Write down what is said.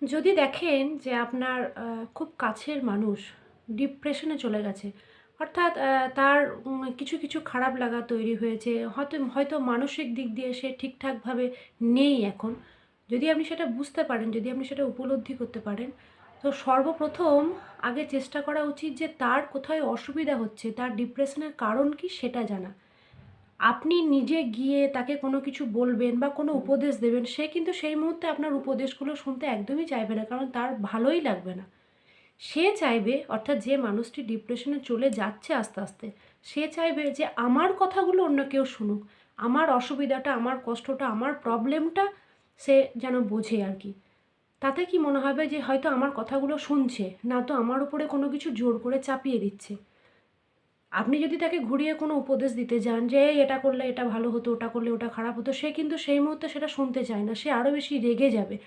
যদি দেখেন যে আপনার খুব কাছের মানুষ ডিপ্রেশনে চলে গেছে, অর্থাৎ তার কিছু খারাপ লাগা তৈরি হয়েছে। হয়তো হয়তো মানসিক দিক দিয়ে সে ঠিকঠাকভাবে নেই এখন। যদি আপনি সেটা বুঝতে পারেন, যদি আপনি সেটা উপলব্ধি করতে পারেন, তো সর্বপ্রথম আগে চেষ্টা করা উচিত যে তার কোথায় অসুবিধা হচ্ছে, তার ডিপ্রেশনের কারণ কী সেটা জানা। আপনি নিজে গিয়ে তাকে কোনো কিছু বলবেন বা কোনো উপদেশ দেবেন, সে কিন্তু সেই মুহূর্তে আপনার উপদেশগুলো শুনতে একদমই চাইবে না। কারণ তার ভালোই লাগবে না। সে চাইবে, অর্থাৎ যে মানুষটি ডিপ্রেশনে চলে যাচ্ছে আস্তে, আস্তে, সে চাইবে যে আমার কথাগুলো অন্য কেউ শুনুক। আমার অসুবিধাটা, আমার কষ্টটা, আমার প্রবলেমটা সে যেন বোঝে আরকি। তাতে কি মনে হবে যে হয়তো আমার কথাগুলো শুনছে, না তো আমার উপরে কোনো কিছু জোর করে চাপিয়ে দিচ্ছে। আপনি যদি তাকে ঘুরিয়ে কোনো উপদেশ দিতে যান যে, "এই এটা করলে এটা ভালো হতো, ওটা করলে ওটা খারাপ হতো", সে কিন্তু সেই মুহূর্তে সেটা শুনতে চায় না। সে আরো বেশি রেগে যাবে।